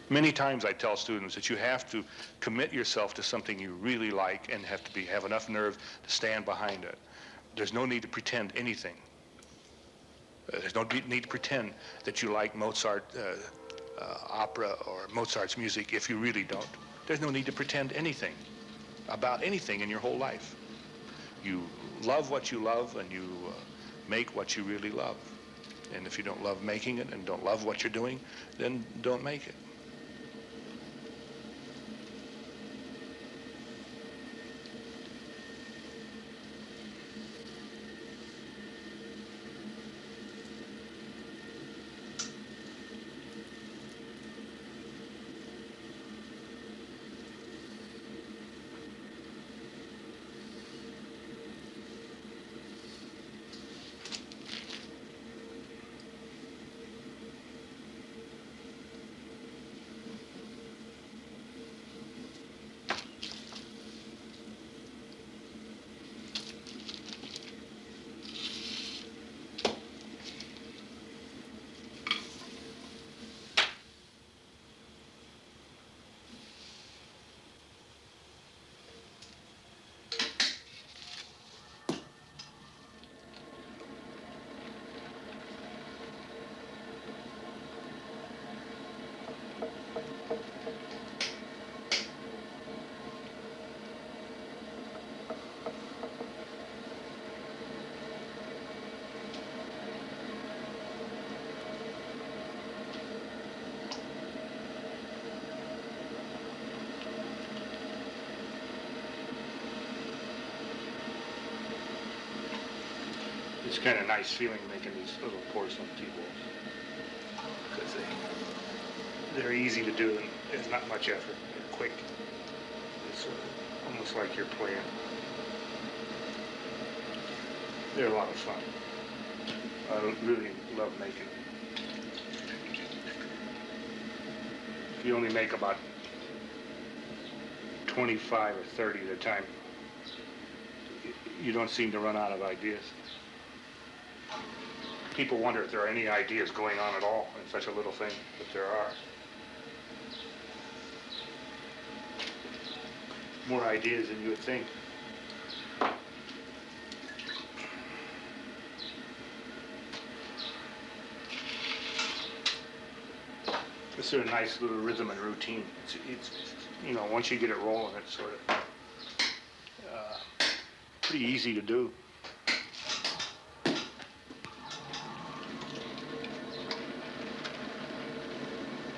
Many times I tell students that you have to commit yourself to something you really like and have enough nerve to stand behind it. There's no need to pretend anything. There's no need to pretend that you like Mozart opera or Mozart's music if you really don't. There's no need to pretend anything about anything in your whole life. You love what you love, and you make what you really love. And if you don't love making it and don't love what you're doing, then don't make it. It's kind of nice feeling making these little porcelain tea bowls because they're easy to do and there's not much effort. They're quick. It's almost like you're playing. They're a lot of fun. I really love making them. If you only make about 25 or 30 at a time, you don't seem to run out of ideas. People wonder if there are any ideas going on at all in such a little thing, but there are. More ideas than you would think. It's a nice little rhythm and routine. It's you know, once you get it rolling, it's sort of pretty easy to do.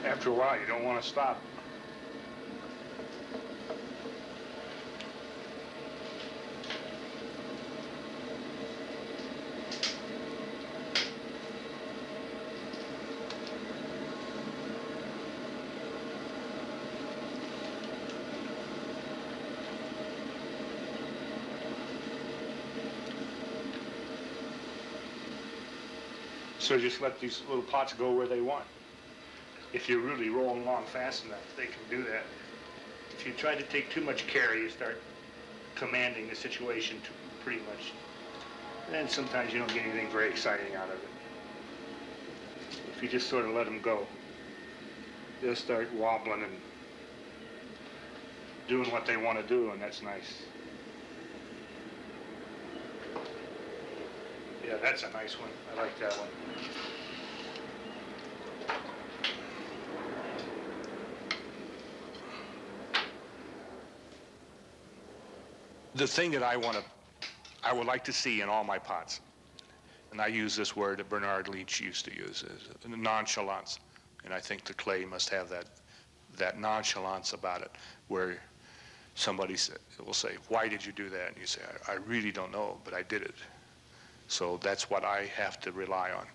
After a while, you don't want to stop. So just let these little pots go where they want. If you're really rolling along fast enough, they can do that. If you try to take too much care, you start commanding the situation pretty much. And sometimes you don't get anything very exciting out of it. If you just sort of let them go, they'll start wobbling and doing what they want to do, and that's nice. Yeah, that's a nice one. I like that one. The thing that I would like to see in all my pots, and I use this word that Bernard Leach used to use, is nonchalance. And I think the clay must have that nonchalance about it, where somebody will say, "Why did you do that?" And you say, I really don't know, but I did it. So that's what I have to rely on.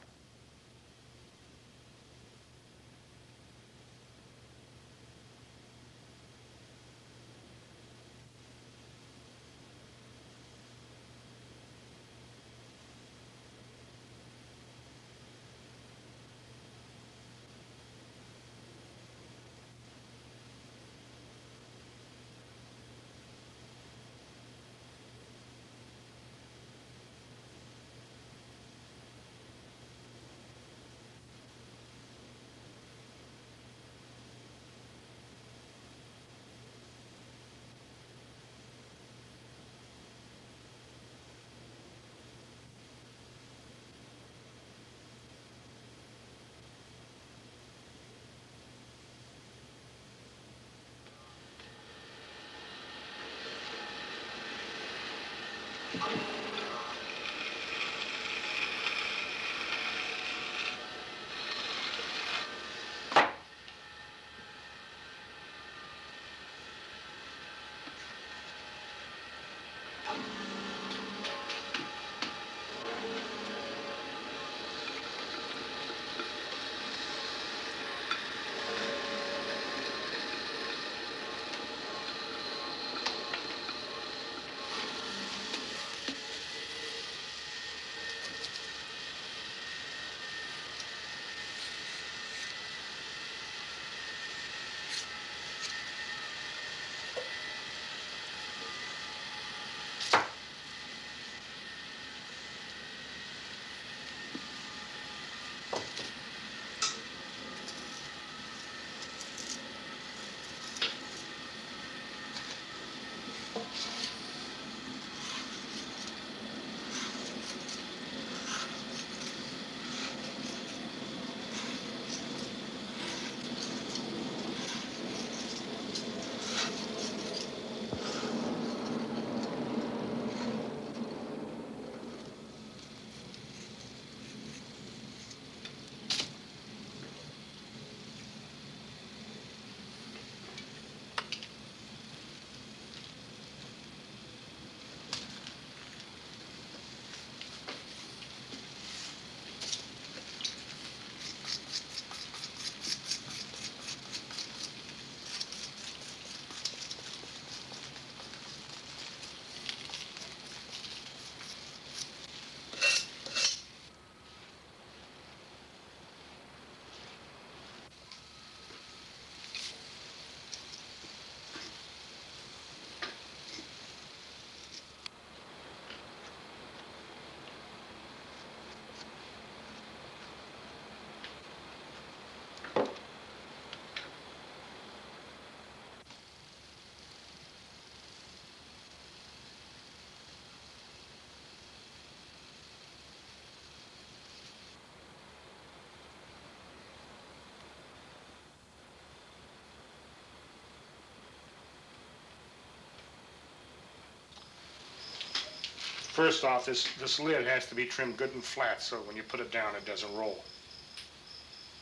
First off, this lid has to be trimmed good and flat so when you put it down it doesn't roll.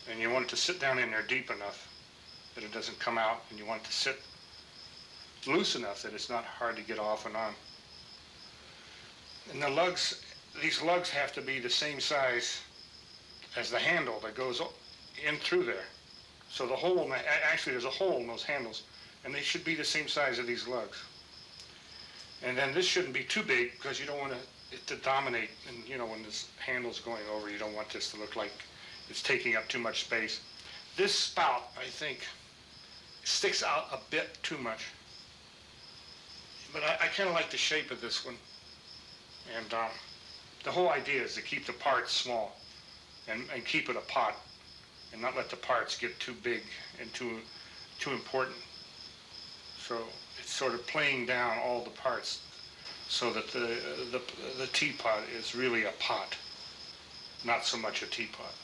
And you want it to sit down in there deep enough that it doesn't come out, and you want it to sit loose enough that it's not hard to get off and on. And the lugs, these lugs have to be the same size as the handle that goes in through there. So the hole, actually there's a hole in those handles, and they should be the same size as these lugs. And then this shouldn't be too big because you don't want it to dominate. And you know, when this handle's going over, you don't want this to look like it's taking up too much space. This spout, I think, sticks out a bit too much. But I kind of like the shape of this one. And the whole idea is to keep the parts small and keep it a pot and not let the parts get too big and too important. So it's sort of playing down all the parts so that the teapot is really a pot, not so much a teapot.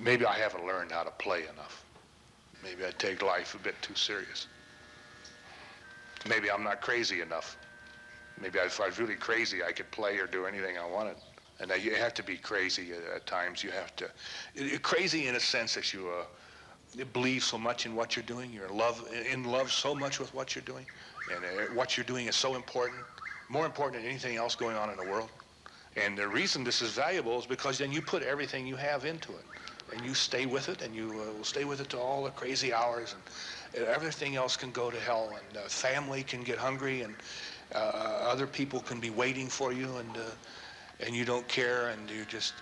Maybe I haven't learned how to play enough. Maybe I take life a bit too serious. Maybe I'm not crazy enough. Maybe if I was really crazy, I could play or do anything I wanted. And you have to be crazy at times. You have to, you're crazy in a sense that you believe so much in what you're doing. You're in love so much with what you're doing. And what you're doing is so important, more important than anything else going on in the world. And the reason this is valuable is because then you put everything you have into it. And you stay with it, and you will stay with it to all the crazy hours. And everything else can go to hell. And family can get hungry, and other people can be waiting for you, and you don't care, and you're just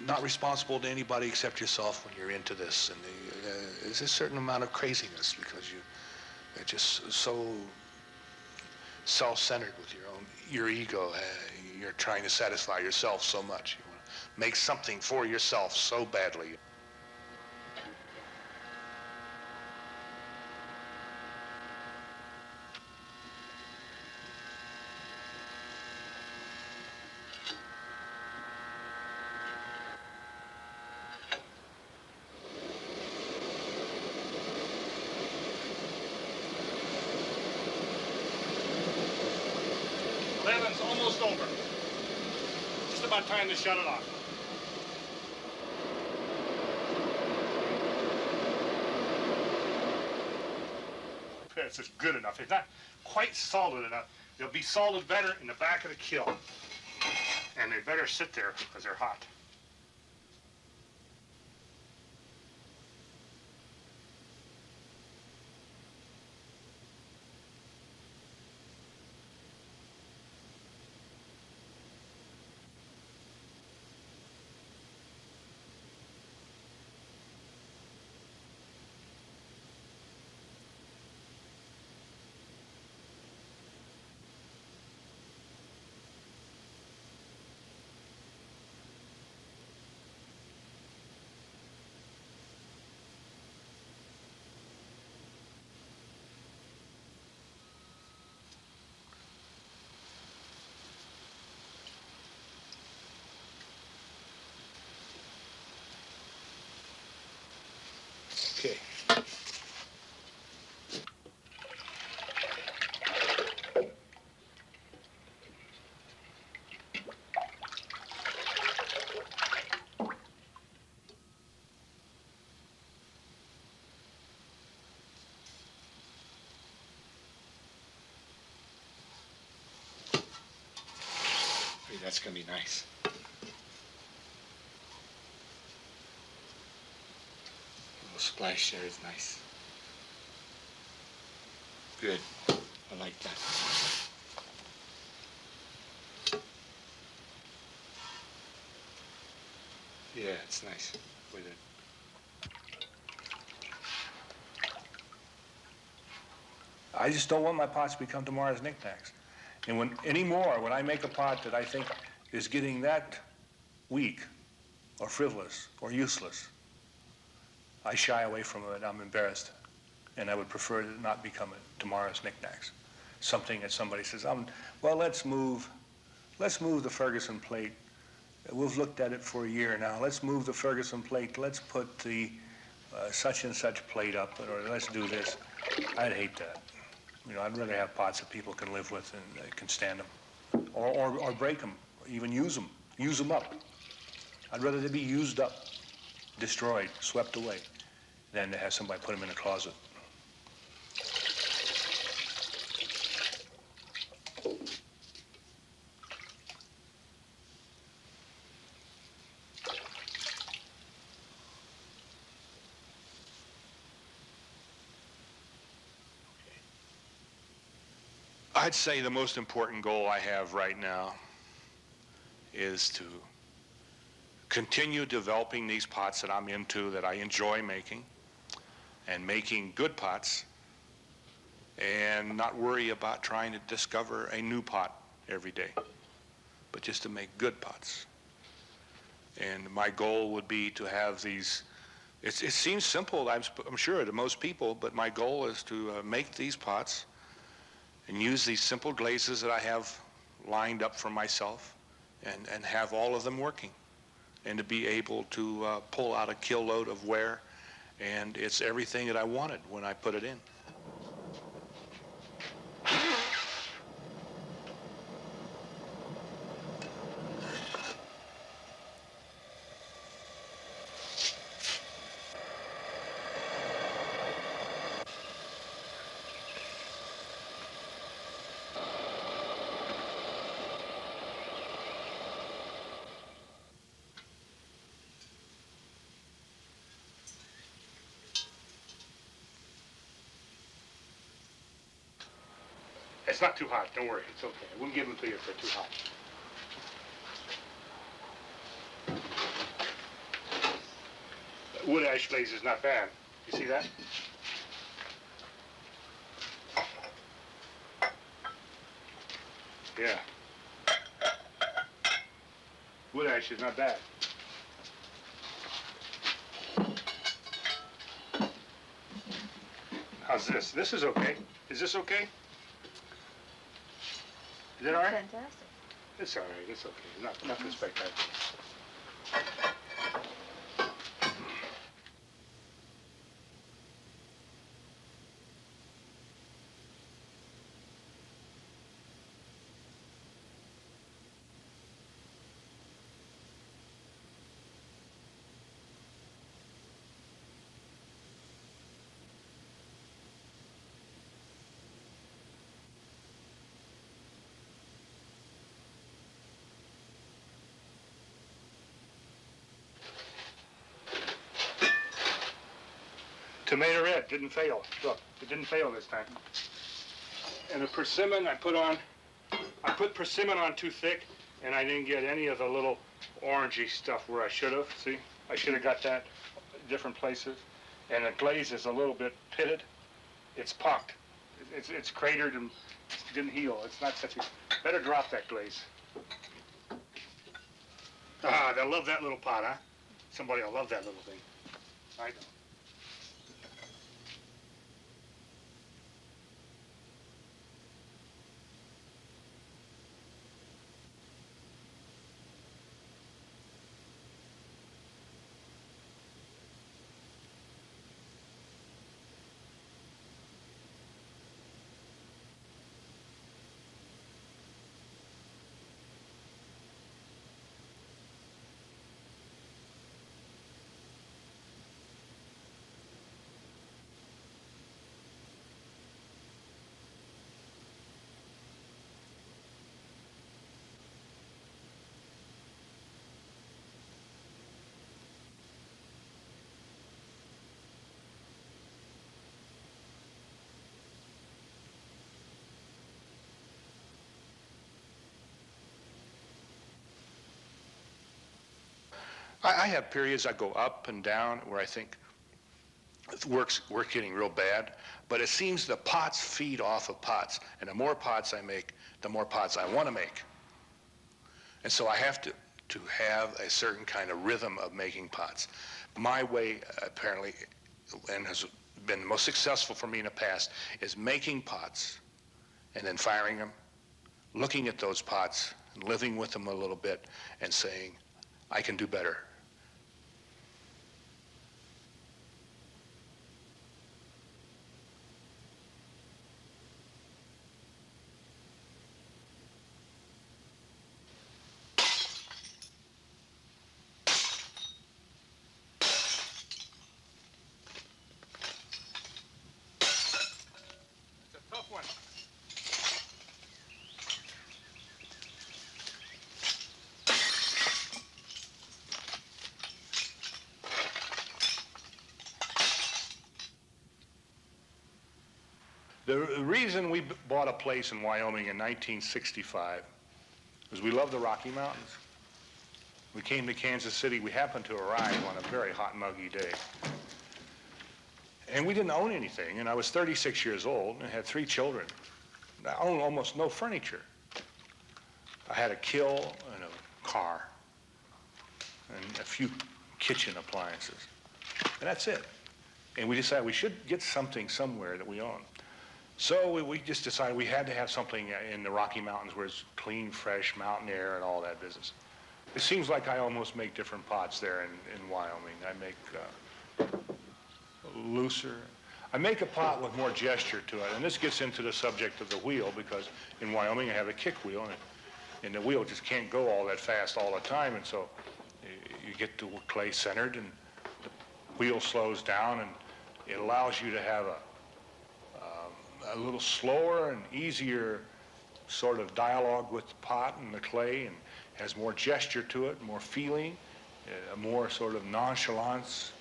not responsible to anybody except yourself when you're into this. And there's a certain amount of craziness because you're just so self-centered with your ego. You're trying to satisfy yourself so much. You want to make something for yourself so badly. Levin's almost over. Just about time to shut it off. This is good enough. It's not quite solid enough. They'll be solid better in the back of the kiln. And they better sit there because they're hot. Okay. Hey, that's going to be nice. A little splash there is nice. Good. I like that. Yeah, it's nice with it. I just don't want my pots to become tomorrow's knickknacks. And when I make a pot that I think is getting that weak or frivolous or useless, I shy away from it. I'm embarrassed. And I would prefer it not become tomorrow's knickknacks. Something that somebody says, well, let's move the Ferguson plate. We've looked at it for a year now. Let's move the Ferguson plate. Let's put the such and such plate up, or let's do this. I'd hate that. You know, I'd rather have pots that people can live with and can stand them, or break them, or even use them up. I'd rather they be used up, destroyed, swept away, than to have somebody put them in a closet. I'd say the most important goal I have right now is to continue developing these pots that I'm into, that I enjoy making, and making good pots, and not worry about trying to discover a new pot every day, but just to make good pots. And my goal would be to have these, it seems simple, I'm sure, to most people, but my goal is to make these pots and use these simple glazes that I have lined up for myself, and have all of them working. and to be able to pull out a kill load of wear. And it's everything that I wanted when I put it in. It's not too hot, don't worry, it's okay. I wouldn't give them to you if they're too hot. Wood ash glaze is not bad. You see that? Yeah. Wood ash is not bad. How's this? This is okay. Is this okay? Is it all right? Fantastic. It's all right. It's okay. Nothing spectacular. Tomato red didn't fail. Look, it didn't fail this time. And the persimmon I put persimmon on too thick, and I didn't get any of the little orangey stuff where I should have. See, I should have got that different places. And the glaze is a little bit pitted. It's pocked. It's cratered and didn't heal. It's not such a. Better drop that glaze. Ah, they'll love that little pot, huh? Somebody will love that little thing. I know. I have periods I go up and down where I think work's getting real bad, but it seems the pots feed off of pots, and the more pots I make, the more pots I want to make. And so I have to have a certain kind of rhythm of making pots. My way, apparently, and has been most successful for me in the past, is making pots and then firing them, looking at those pots, and living with them a little bit, and saying, I can do better. The reason we bought a place in Wyoming in 1965 was we love the Rocky Mountains. We came to Kansas City. We happened to arrive on a very hot, muggy day. And we didn't own anything, and I was 36 years old and had 3 children. I owned almost no furniture. I had a kiln and a car and a few kitchen appliances, and that's it. And we decided we should get something somewhere that we own. So we just decided we had to have something in the Rocky Mountains where it's clean, fresh mountain air and all that business. It seems like I almost make different pots there in Wyoming. I make looser. I make a pot with more gesture to it, and this gets into the subject of the wheel, because in Wyoming I have a kick wheel, and the wheel just can't go all that fast all the time, and so you get the clay centered, and the wheel slows down, and it allows you to have a little slower and easier sort of dialogue with the pot and the clay, and has more gesture to it, more feeling, more sort of nonchalance.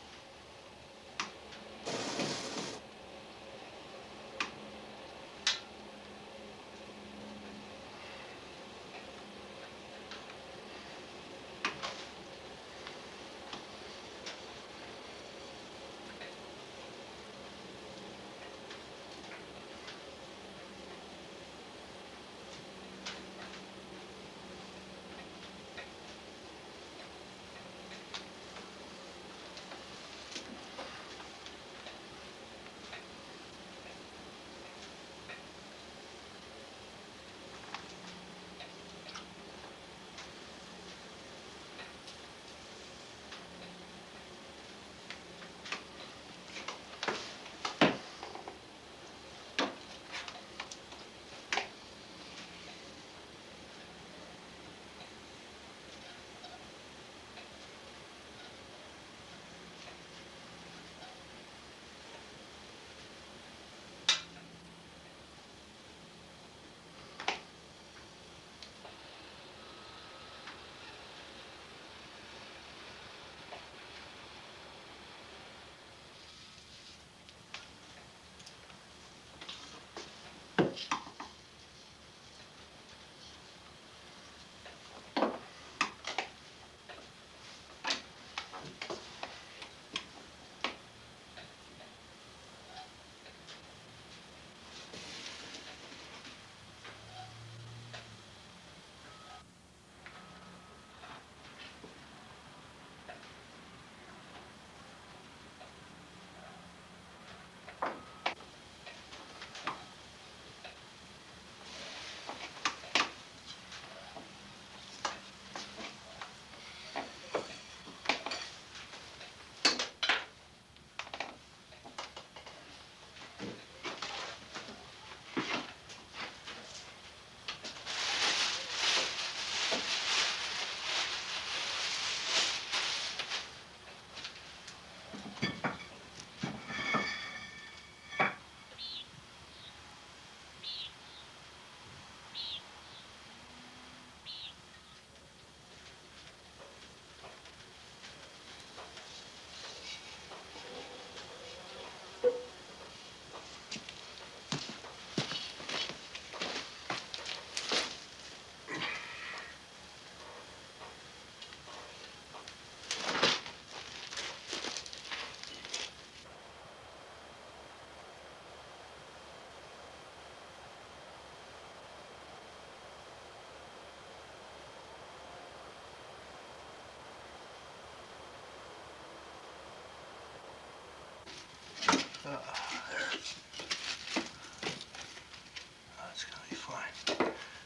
That's gonna be fine.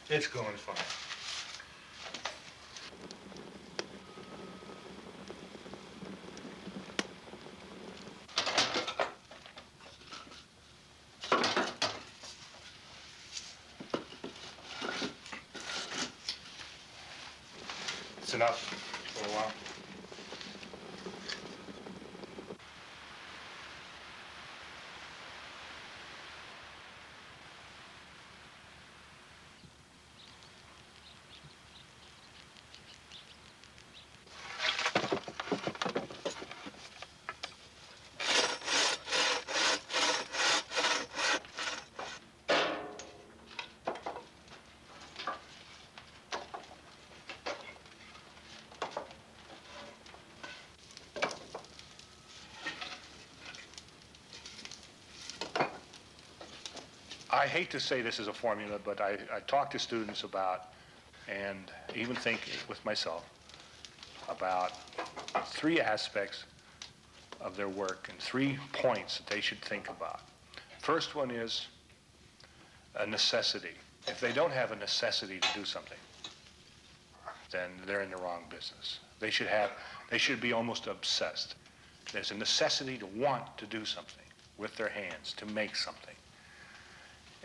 It's going fine. It's enough for a while. I hate to say this is a formula, but I talk to students about, and even think with myself, about 3 aspects of their work and 3 points that they should think about. First one is a necessity. If they don't have a necessity to do something, then they're in the wrong business. They should be almost obsessed. There's a necessity to want to do something with their hands, to make something.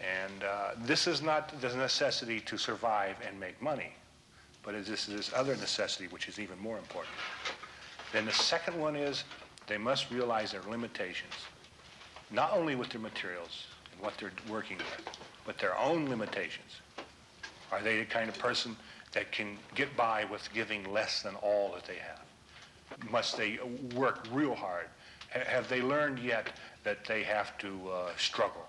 And this is not the necessity to survive and make money, but it's this other necessity which is even more important. Then the second one is they must realize their limitations, not only with their materials and what they're working with, but their own limitations. Are they the kind of person that can get by with giving less than all that they have? Must they work real hard? Have they learned yet that they have to struggle?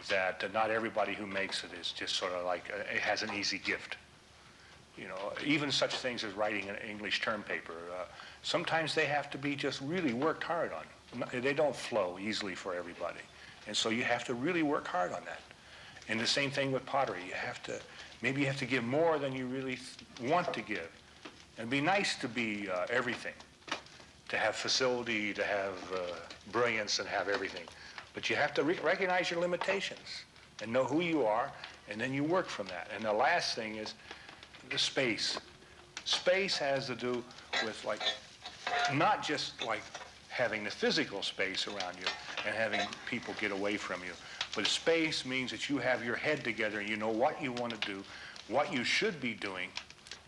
That not everybody who makes it is just sort of like, it has an easy gift. You know, even such things as writing an English term paper, sometimes they have to be just really worked hard on. They don't flow easily for everybody. And so you have to really work hard on that. And the same thing with pottery. Maybe you have to give more than you really want to give. It'd be nice to be everything, to have facility, to have brilliance and have everything. But you have to recognize your limitations and know who you are, and then you work from that. And the last thing is the space. Space has to do with not just like having the physical space around you and having people get away from you, but space means that you have your head together and you know what you want to do, what you should be doing.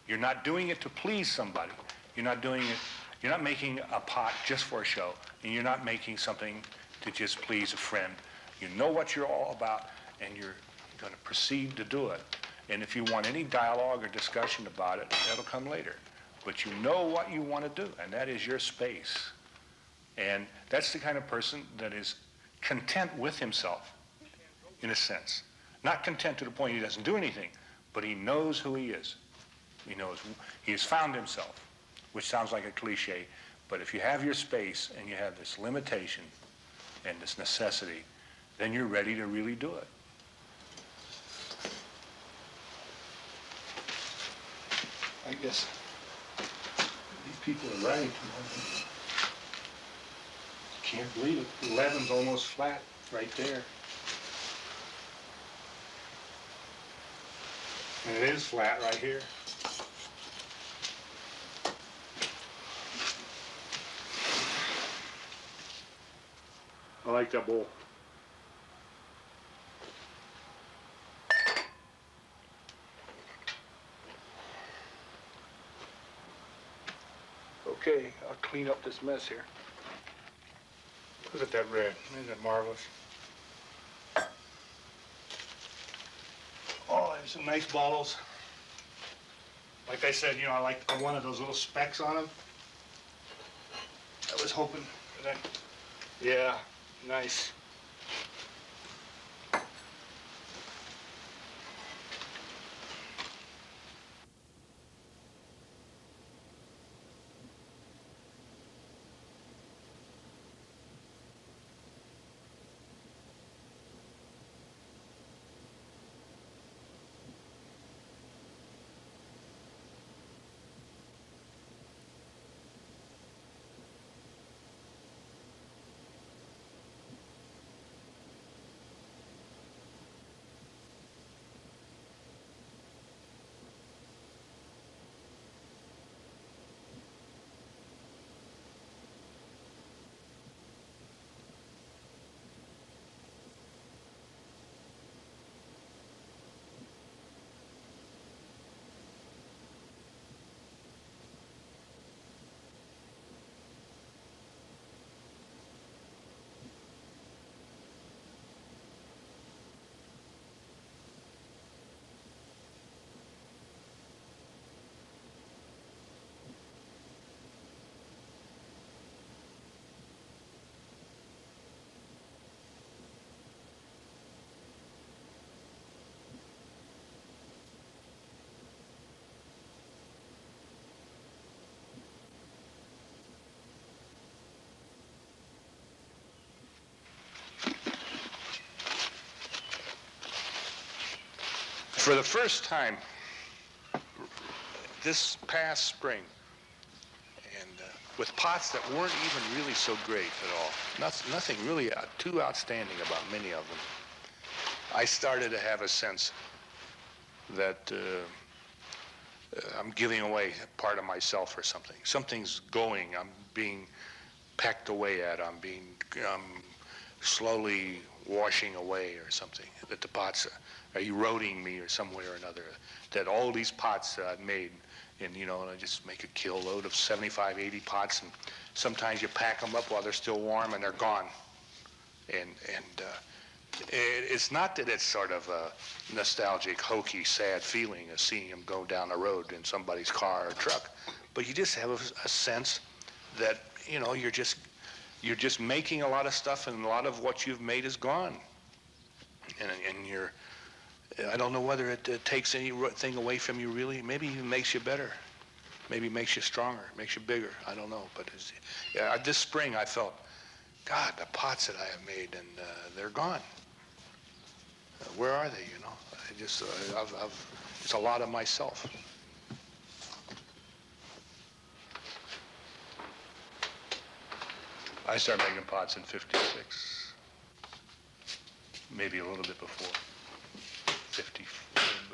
You're not doing it to please somebody. You're not making a pot just for a show, and you're not making something to just please a friend. You know what you're all about, and you're going to proceed to do it. And if you want any dialogue or discussion about it, that'll come later. But you know what you want to do, and that is your space. And that's the kind of person that is content with himself, in a sense. Not content to the point he doesn't do anything, but he knows who he is. He has found himself, which sounds like a cliche, but if you have your space and you have this limitation and this necessity, then you're ready to really do it. I guess these people are right. Can't believe it. 11's almost flat right there. And it is flat right here. I like that bowl. Okay, I'll clean up this mess here. Look at that red. Isn't that marvelous? Oh, there's some nice bottles. Like I said, I like one of those little specks on them. I was hoping for that. Yeah, nice. For the first time this past spring, and with pots that weren't even really so great at all, nothing really too outstanding about many of them, I started to have a sense that I'm giving away part of myself or something. Something's going. I'm being pecked away at. I'm slowly washing away or something. That the pots are eroding me or some way or another. That all these pots that I've made, and and I just make a kill load of 75, 80 pots, and sometimes you pack them up while they're still warm and they're gone. And it's not that it's sort of a nostalgic, hokey, sad feeling of seeing them go down the road in somebody's car or truck, but you just have a sense that you're just making a lot of stuff, and a lot of what you've made is gone. And I don't know whether it takes anything away from you really. Maybe it makes you better. Maybe it makes you stronger, makes you bigger. I don't know. But this spring I felt, God, the pots that I have made, and they're gone. Where are they? It's a lot of myself. I started making pots in '56, maybe a little bit before.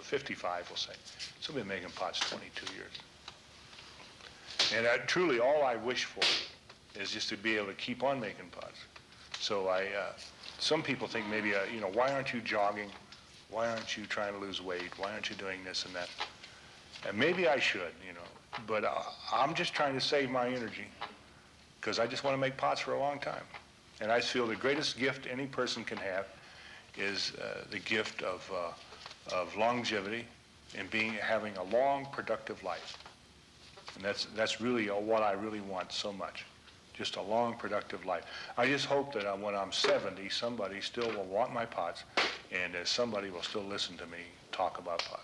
55, we'll say. So I've been making pots 22 years. And truly, all I wish for is just to be able to keep on making pots. So some people think maybe, why aren't you jogging? Why aren't you trying to lose weight? Why aren't you doing this and that? And maybe I should, but I'm just trying to save my energy because I just want to make pots for a long time. And I feel the greatest gift any person can have is the gift of longevity and having a long, productive life. And that's really what I really want so much, just a long, productive life. I just hope that when I'm 70, somebody still will want my pots, and somebody will still listen to me talk about pots.